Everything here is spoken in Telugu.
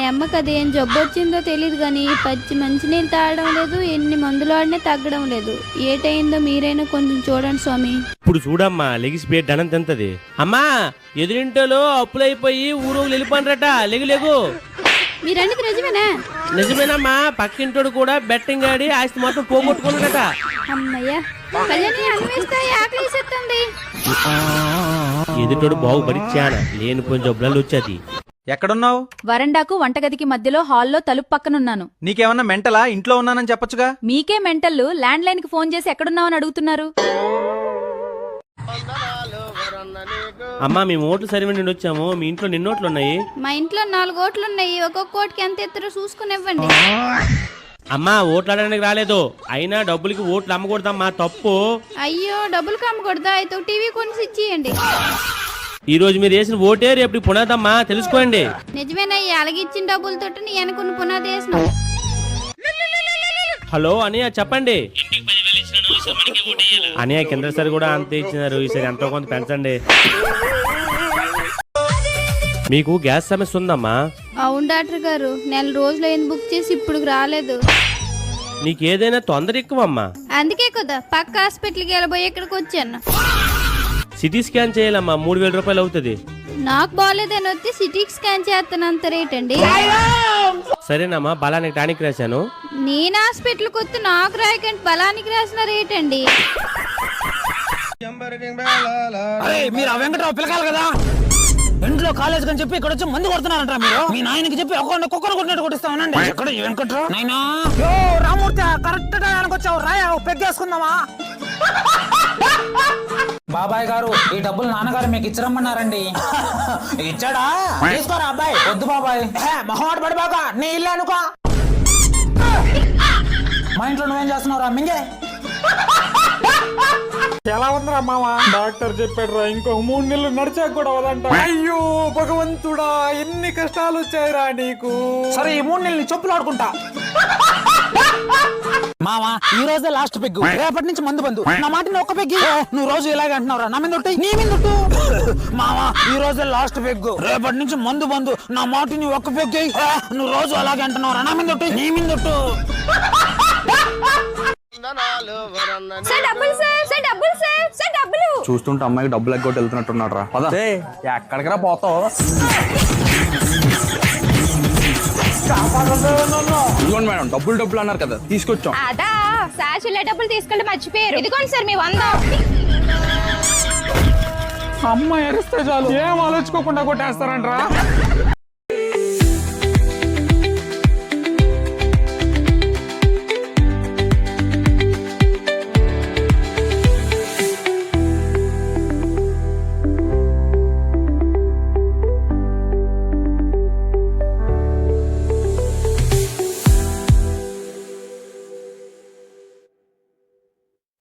అమ్మకి అదేం జబ్బు వచ్చిందో తెలియదు కానీ పచ్చి మంచినీళ్ళు తాగడం లేదు, ఎన్ని మందులు ఆడినా తగ్గడం లేదు. ఏటైందో మీరైనా కొంచెం చూడండి స్వామి. ఇప్పుడు చూడమ్మా లెగిసిపోయి ధనం తింటది. అమ్మా ఎదురింటోలో అప్పులైపోయి ఊరు వెళ్ళిపోనరట, లేగు. మీరన్నది నిజమేనా? నిజమేనమ్మా, పక్కింటోడు కూడా బెట్టింగ్ ఆడి ఆస్తి మొత్తం పోగొట్టుకున్నాడట. అమ్మయ్యా, కళ్యాణి అన్వేస్తాయి, ఆకలిస్తుంది. ఎదుటోడు బాగుపడి చాలా లేనిపోయిన జబ్బులు వచ్చేది. ఎక్కడున్నావు? వరండాకు వంటగదికి మధ్యలో హాల్లో తలుపు పక్కనున్నాను. నీకేమన్నా మెంటలా? ఇంట్లో ఉన్నానని చెప్పొచ్చుగా. మీకే మెంటల్లు ల్యాండ్ లైన్ కి ఫోన్ చేసి ఎక్కడున్నావని అడుగుతున్నారు. అమ్మా మేము ఓట్లు సర్వే నుండి వచ్చాము, మీ ఇంట్లో నిన్నోట్లు ఉన్నాయి. మా ఇంట్లో 4 ఓట్లు ఉన్నాయి, ఒక్కొక్క ఓటుకి ఎంత ఎత్తారో చూసుకుని ఇవ్వండి. అమ్మా ఓట్లు ఆడడానికి రాలేదు, అయినా డబ్బులకి ఓట్లు అమ్మకూడదమ్మా, తప్పు. అయ్యో, డబ్బులు కమ్మకూడదా? అయితే టీవీ కొనిసి ఇచ్చేయండి. ఈ రోజు మీరు వేసిన ఓటే రేపు పునాదమ్మా, తెలుసుకోండి. నిజమేనయ్యా, అలాగిచ్చిన డబ్బులతో నీ అనుకున్న పునాది వేసిన. హలో అనియా చెప్పండి. అనియా కిందసారి కూడా అంతే ఇచ్చినారు, ఈసారి ఎంతో కొంత పెంచండి. మీకు గ్యాస్ సమస్య ఉందమ్మా? అవును డాక్టర్ గారు, 4 రోజులు అయింది బుక్ చేసి ఇప్పుడు రాలేదు. నీకు ఏదైనా తొందర ఎక్కువమ్మా? అందుకే కదా పక్క హాస్పిటల్కి వెళ్ళబోయి ఇక్కడికి వచ్చాను. సిటీ స్కాన్ చేయాలమ్మా, 3000 రూపాయలు అవుతుంది. నాకు బాగాలేదని వస్తే సిటీ స్కాన్ చేస్తానంత రేట్ అండి. సరేనమ్మా, బలానికి టానిక్ రాశాను. నేను హాస్పిటల్కి వస్తే నాకు రాయకండి, బలానికి రాసిన రేట్ అండి. మీరు ఆ వెంకటరావు పిలకాలి కదా, ఇంట్లో కాలేజ్ అని చెప్పి ఇక్కడ వచ్చి మందు కొడుతున్నారంట. మీరు మీ నాయనకి చెప్పి కుక్కను కొట్టినట్టు కొట్టిస్తామనండి. ఎక్కడ ఈ వెంకట్రావు నాయనా? రామూర్తి కరెక్ట్ టైంకి వచ్చావు, రాయా పెగ్గేసుకుందామా? బాబాయ్ గారు, ఈ డబ్బులు నాన్నగారు మీకు ఇచ్చిరమ్మన్నారండి. ఇచ్చాడా? తీసుకోరా అబ్బాయి. వద్దు బాబాయ్, మొహమాట పడి బాగా నీ ఇల్లు అనుకో. మా ఇంట్లో నువ్వేం చేస్తున్నావురా మింగే? ఎలా ఉందిరా మామ? డాక్టర్ చెప్పాడు రా, ఇంకో 3 నెలలు నడిచాక కూడా వదంట. అయ్యో భగవంతుడా, ఎన్ని కష్టాలు వచ్చాయిరా నీకు. సరే, ఈ 3 నెలలు చెప్పులు ఆడుకుంటా. మావా, ఈ రోజే లాస్ట్ పెగ్గు, రేపటి నుంచి మందు బందు. నా మాటిని ఒక్క పెగ్గి. నువ్వు రోజు ఇలాగే అంటున్నావురా, నా మీద నీ మీద మావా, ఈ రోజే లాస్ట్ పెగ్గు, రేపటి నుంచి మందు బందు. నా మాటిని ఒక్క పెగ్గి. నువ్వు రోజు అలాగే అంటున్నావురా, నా మీద నీ మీద. చూస్తుంటే అమ్మాయికి డబ్బులు ఎగ్గొట్టి వెళ్తున్నట్టున్నాడు రా. ఎక్కడికి రా పోతావు? ఇదిగోండి మేడం, డబ్బులు అన్నారు కదా, తీసుకొచ్చాం. అదా సాక్షిలో డబ్బులు తీసుకెళ్ళి మర్చిపోయారు. ఇదిగోండి సార్ మీ 100. అమ్మాయి అరిస్తే చాలు ఏం ఆలోచుకోకుండా కొట్టేస్తారంట్రా.